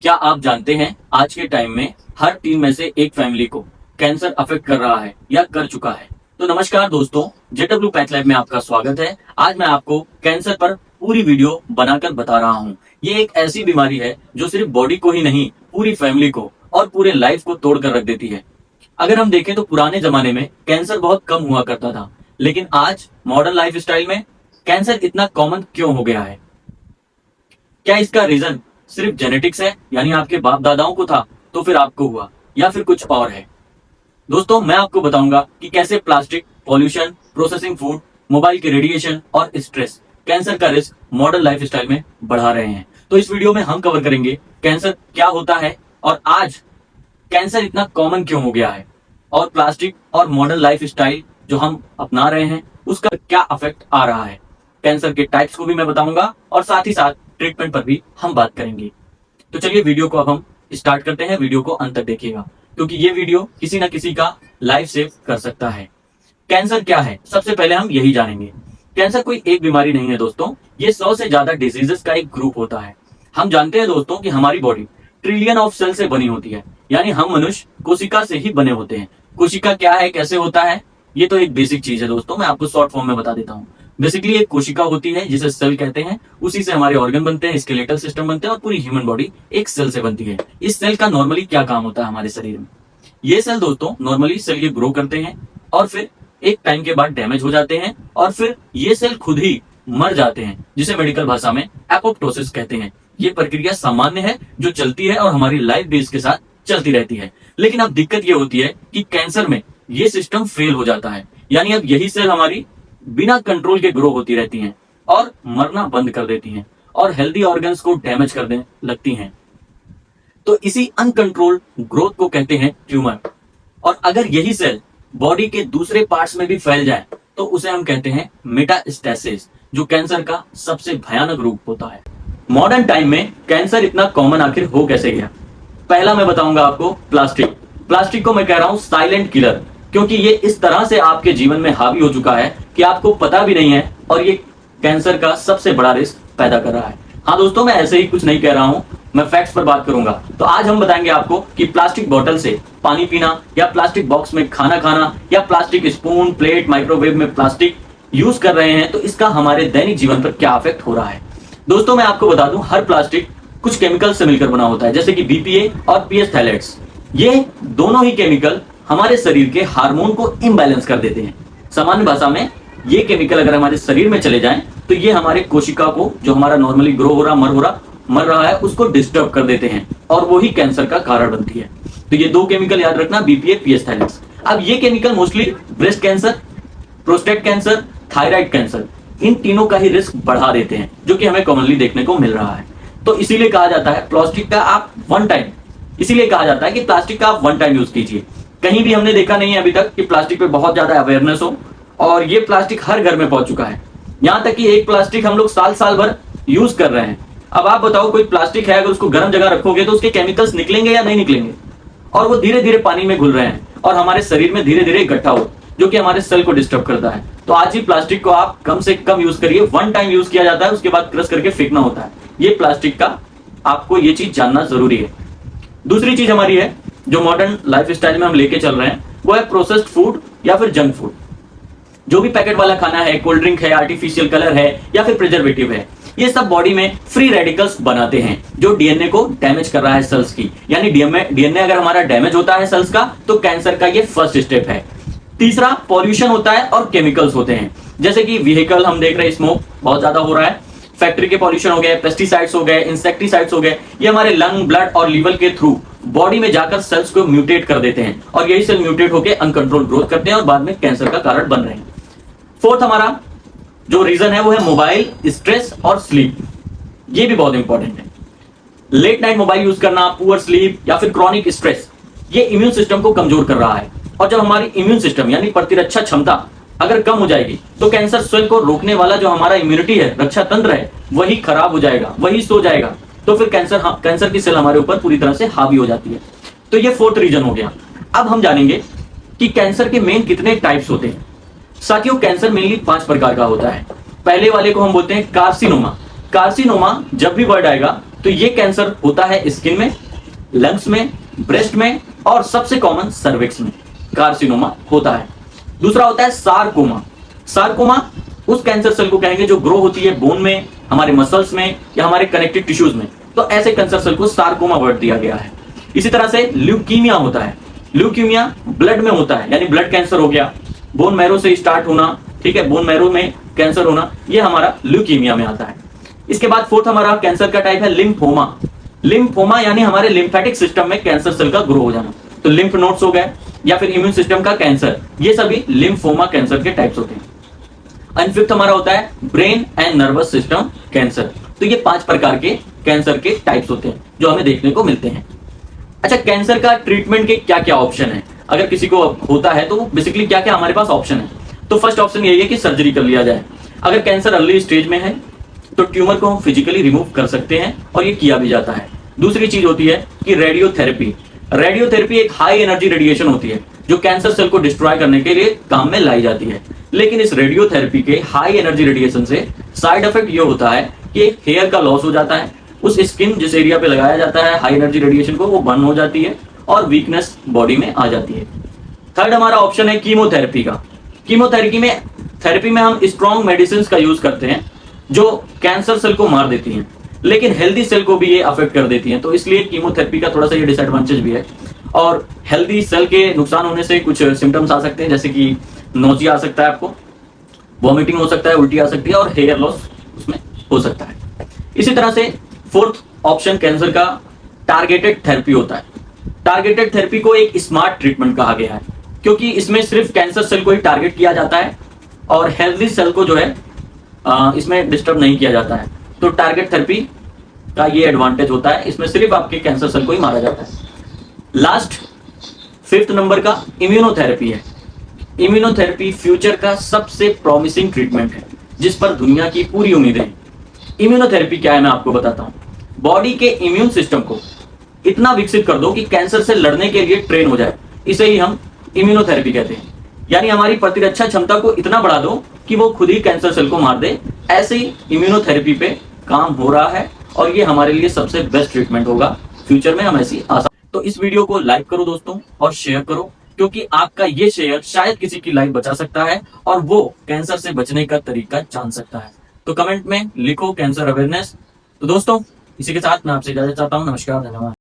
क्या आप जानते हैं आज के टाइम में हर 3 में से एक फैमिली को कैंसर अफेक्ट कर रहा है या कर चुका है। तो नमस्कार दोस्तों, जेडब्ल्यू पैथ लैब में आपका स्वागत है। आज मैं आपको कैंसर पर पूरी वीडियो बनाकर बता रहा हूँ। ये एक ऐसी बीमारी है जो सिर्फ बॉडी को ही नहीं, पूरी फैमिली को और पूरे लाइफ को तोड़ कर रख देती है। अगर हम देखें तो पुराने जमाने में कैंसर बहुत कम हुआ करता था, लेकिन आज मॉडर्न लाइफ स्टाइल में कैंसर इतना कॉमन क्यों हो गया है? क्या इसका रीजन सिर्फ जेनेटिक्स है, यानी आपके बाप दादाओं को था तो फिर आपको हुआ, या फिर कुछ और है? दोस्तों, मैं आपको बताऊंगा कि कैसे plastic, pollution, processing food, mobile के रेडिएशन और स्ट्रेस कैंसर का रिस्क मॉडर्न लाइफ स्टाइल में बढ़ा रहे हैं। तो इस वीडियो में हम कवर करेंगे कैंसर क्या होता है और आज कैंसर इतना कॉमन क्यों हो गया है, और प्लास्टिक और मॉडर्न लाइफ स्टाइल जो हम अपना रहे हैं उसका क्या अफेक्ट आ रहा है। कैंसर के टाइप्स को भी मैं बताऊंगा और साथ ही साथ ट्रीटमेंट पर भी हम बात करेंगे। तो चलिए वीडियो को अब हम स्टार्ट करते हैं। वीडियो को अंत तक देखिएगा क्योंकि ये वीडियो किसी न किसी का लाइफ सेव कर सकता है। कैंसर क्या है, सबसे पहले हम यही जानेंगे। कैंसर कोई एक बीमारी नहीं है दोस्तों, ये 100 से ज्यादा डिजीजेस का एक ग्रुप होता है। हम जानते हैं दोस्तों कि हमारी बॉडी ट्रिलियन ऑफ सेल से बनी होती है, यानी हम मनुष्य कोशिका से ही बने होते हैं। कोशिका क्या है, कैसे होता है, ये तो एक बेसिक चीज है दोस्तों, मैं आपको शॉर्ट फॉर्म में बता देता हूँ। बेसिकली एक कोशिका होती है जिसे सेल कहते हैं, उसी से हमारे ऑर्गन बनते हैं, स्केलेटल सिस्टम बनते हैं और पूरी ह्यूमन बॉडी एक सेल से बनती है। इस सेल का नॉर्मली क्या काम होता है हमारे शरीर में? ये सेल दोस्तों नॉर्मली सेल ये ग्रो करते हैं और फिर एक टाइम के बाद डैमेज हो जाते हैं और फिर ये सेल खुद ही मर जाते हैं, जिसे मेडिकल भाषा में एपोप्टोसिस कहते हैं। ये प्रक्रिया सामान्य है जो चलती है और हमारी लाइफ भी इसके साथ चलती रहती है। लेकिन अब दिक्कत ये होती है कि कैंसर में ये सिस्टम फेल हो जाता है, यानी अब यही सेल हमारी बिना कंट्रोल के ग्रो होती रहती हैं और मरना बंद कर देती हैं और हेल्दी ऑर्गन्स को डैमेज करने लगती हैं। तो इसी अनकंट्रोल्ड ग्रोथ को कहते हैं ट्यूमर। और अगर यही सेल बॉडी के दूसरे पार्ट्स में भी फैल जाए तो उसे हम कहते हैं मेटास्टेसिस, जो कैंसर का सबसे भयानक रूप होता है। मॉडर्न टाइम में कैंसर इतना कॉमन आखिर हो कैसे गया? पहला मैं बताऊंगा आपको प्लास्टिक। प्लास्टिक को मैं कह रहा हूं साइलेंट किलर, क्योंकि ये इस तरह से आपके जीवन में हावी हो चुका है कि आपको पता भी नहीं है और ये कैंसर का सबसे बड़ा रिस्क पैदा कर रहा है। हाँ दोस्तों, मैं ऐसे ही कुछ नहीं कह रहा हूं, मैं फैक्ट्स पर बात करूंगा। तो आज हम बताएंगे आपको कि प्लास्टिक बोतल से पानी पीना या प्लास्टिक बॉक्स में खाना खाना या प्लास्टिक स्पून, प्लेट, माइक्रोवेव में प्लास्टिक यूज कर रहे हैं तो इसका हमारे दैनिक जीवन पर क्या इफेक्ट हो रहा है। दोस्तों, मैं आपको बता दूं, हर प्लास्टिक कुछ केमिकल से मिलकर बना होता है, जैसे कि बीपीए और पीएच थैलेट्स। ये दोनों ही केमिकल हमारे शरीर के हार्मोन को इम्बैलेंस कर देते हैं। सामान्य भाषा में ये केमिकल अगर हमारे शरीर में चले जाएं तो ये हमारे कोशिका को, जो हमारा नॉर्मली ग्रो हो रहा, मर रहा है, उसको डिस्टर्ब कर देते हैं और वो ही कैंसर का कारण बनती है। तो ये दो केमिकल याद रखना, बीपीए, पीएच थैलेट्स। अब ये chemical mostly breast cancer, prostate cancer, thyroid cancer, इन तीनों का ही रिस्क बढ़ा देते हैं, जो कि हमें कॉमनली देखने को मिल रहा है। तो इसीलिए कहा जाता है प्लास्टिक का आप वन टाइम यूज कीजिए। कहीं भी हमने देखा नहीं है अभी तक कि प्लास्टिक पे बहुत ज्यादा अवेयरनेस हो, और ये प्लास्टिक हर घर में पहुंच चुका है। यहां तक कि एक प्लास्टिक हम लोग साल भर यूज कर रहे हैं। अब आप बताओ, कोई प्लास्टिक है, अगर उसको गर्म जगह रखोगे तो उसके केमिकल्स निकलेंगे या नहीं निकलेंगे? और वो धीरे धीरे पानी में घुल रहे हैं और हमारे शरीर में धीरे धीरे इकट्ठा हो, जो कि हमारे सेल को डिस्टर्ब करता है। तो आज ही प्लास्टिक को आप कम से कम यूज करिए। वन टाइम यूज किया जाता है, उसके बाद क्रश करके फेंकना होता है। ये प्लास्टिक का आपको ये चीज जानना जरूरी है। दूसरी चीज हमारी है जो मॉडर्न लाइफ स्टाइल में हम लेके चल रहे हैं, वो है प्रोसेस्ड फूड या फिर जंक फूड। जो भी पैकेट वाला खाना है, कोल्ड ड्रिंक है, आर्टिफिशियल कलर है या फिर प्रिजर्वेटिव है, ये सब बॉडी में फ्री रेडिकल्स बनाते हैं जो डीएनए को डैमेज कर रहा है सेल्स की। यानी डीएनए अगर हमारा डैमेज होता है सेल्स का तो कैंसर का ये फर्स्ट स्टेप है। तीसरा पॉल्यूशन होता है और केमिकल्स होते हैं, जैसे कि व्हीकल हम देख रहे हैं, स्मोक बहुत ज्यादा हो रहा है, फैक्ट्री के पॉल्यूशन हो गए, पेस्टिसाइड्स हो गए, इंसेक्टिसाइड्स हो गए। ये हमारे लंग, ब्लड और लीवर के थ्रू बॉडी में जाकर सेल्स को म्यूटेट कर देते हैं और यही सेल म्यूटेट होकर अनकंट्रोल ग्रोथ करते हैं और बाद में कैंसर का कारण बन रहे हैं। फोर्थ हमारा जो रीजन है वो है मोबाइल, स्ट्रेस और स्लीप। ये भी बहुत इंपॉर्टेंट है। लेट नाइट मोबाइल यूज करना, पुअर स्लीप या फिर क्रॉनिक स्ट्रेस, ये इम्यून सिस्टम को कमजोर कर रहा है। और जब हमारी इम्यून सिस्टम यानी प्रतिरक्षा क्षमता अगर कम हो जाएगी तो कैंसर सेल को रोकने वाला जो हमारा इम्यूनिटी है, रक्षा तंत्र है, वही खराब हो जाएगा, वही सो जाएगा। तो फिर कैंसर की सेल हमारे ऊपर पूरी तरह से हावी हो जाती है। तो ये फोर्थ रीजन हो गया। अब हम जानेंगे कि कैंसर के मेन कितने टाइप्स होते हैं। साथियों, कैंसर मेनली 5 प्रकार का होता है। पहले वाले को हम बोलते हैं कार्सिनोमा। कार्सिनोमा जब भी वर्ड आएगा तो ये कैंसर होता है स्किन में, लंग्स में, ब्रेस्ट में और सबसे कॉमन सर्विक्स में कार्सिनोमा होता है। दूसरा होता है सारकोमा। सारकोमा उस कैंसर सेल को कहेंगे जो ग्रो होती है बोन में, हमारे मसल्स में या हमारे कनेक्टिव टिश्यूज में, तो ऐसे कैंसर सेल को सारकोमा वर्ड दिया गया है। इसी तरह से ल्यूकीमिया होता है। ल्यूकीमिया ब्लड में होता है, यानी ब्लड कैंसर हो गया, बोन मैरो से स्टार्ट होना, ठीक है, बोन मैरो में कैंसर होना, ये हमारा ल्यूकीमिया में आता है। इसके बाद फोर्थ हमारा कैंसर का टाइप है लिम्फोमा। लिम्फोमा यानी हमारे लिम्फेटिक सिस्टम में कैंसर सेल का ग्रो हो जाना, तो लिम्फ नोड्स हो गए या फिर इम्यून सिस्टम का कैंसर, ये सभी लिम्फोमा कैंसर के टाइप्स होते हैं। एंड फिफ्थ हमारा होता है brain and nervous system cancer. तो ये 5 प्रकार के कैंसर के टाइप्स होते हैं जो हमें देखने को मिलते हैं। अच्छा, कैंसर का ट्रीटमेंट के क्या क्या ऑप्शन है? अगर किसी को होता है तो बेसिकली क्या क्या हमारे पास ऑप्शन है? तो फर्स्ट ऑप्शन यही है कि सर्जरी कर लिया जाए। अगर कैंसर अर्ली स्टेज में है तो ट्यूमर को हम फिजिकली रिमूव कर सकते हैं और ये किया भी जाता है। दूसरी चीज होती है कि रेडियोथेरेपी। रेडियोथेरेपी एक हाई एनर्जी रेडिएशन होती है जो कैंसर सेल को डिस्ट्रॉय करने के लिए काम में लाई जाती है। लेकिन इस रेडियोथेरेपी के हाई एनर्जी रेडिएशन से साइड इफेक्ट ये होता है कि हेयर का लॉस हो जाता है, उस स्किन जिस एरिया पे लगाया जाता है हाई एनर्जी रेडिएशन को वो बर्न हो जाती है और वीकनेस बॉडी में आ जाती है। थर्ड हमारा ऑप्शन है कीमोथेरेपी का। कीमोथेरेपी में हम स्ट्रॉन्ग मेडिसिन का यूज करते हैं जो कैंसर सेल को मार देती हैं, लेकिन हेल्दी सेल को भी ये अफेक्ट कर देती हैं, तो इसलिए कीमोथेरेपी का थोड़ा सा ये डिसएडवांटेज भी है। और हेल्दी सेल के नुकसान होने से कुछ सिम्टम्स आ सकते हैं, जैसे कि नोजिया आ सकता है, आपको वॉमिटिंग हो सकता है, उल्टी आ सकती है और हेयर लॉस उसमें हो सकता है। इसी तरह से फोर्थ ऑप्शन कैंसर का टारगेटेड थेरेपी होता है। टारगेटेड थेरेपी को एक स्मार्ट ट्रीटमेंट कहा गया है क्योंकि इसमें सिर्फ कैंसर सेल को ही टारगेट किया जाता है और हेल्दी सेल को जो है इसमें डिस्टर्ब नहीं किया जाता है। तो टारगेट थेरेपी का ये एडवांटेज होता है, इसमें सिर्फ आपके कैंसर सेल को ही मारा जाता है। लास्ट 5th नंबर का इम्यूनोथेरेपी है। इम्यूनोथेरेपी फ्यूचर का सबसे प्रॉमिसिंग ट्रीटमेंट है जिस पर दुनिया की पूरी उम्मीदें हैं। इम्यूनोथेरेपी क्या है मैं आपको बताता हूं। बॉडी के इम्यून सिस्टम को इतना विकसित कर दो कि कैंसर से लड़ने के लिए ट्रेन हो जाए, इसे ही हम इम्यूनोथेरेपी कहते हैं। यानी हमारी प्रतिरक्षा क्षमता को इतना बढ़ा दो कि वो खुद ही कैंसर सेल को मार दे। ऐसे ही इम्यूनोथेरेपी पे काम हो रहा है और ये हमारे लिए सबसे बेस्ट ट्रीटमेंट होगा फ्यूचर में, हम ऐसी आशा। तो इस वीडियो को लाइक करो दोस्तों और शेयर करो, क्योंकि आपका ये शेयर शायद किसी की लाइफ बचा सकता है और वो कैंसर से बचने का तरीका जान सकता है। तो कमेंट में लिखो कैंसर अवेयरनेस। तो दोस्तों इसी के साथ मैं आपसे इजाजत चाहता हूँ। नमस्कार, धन्यवाद।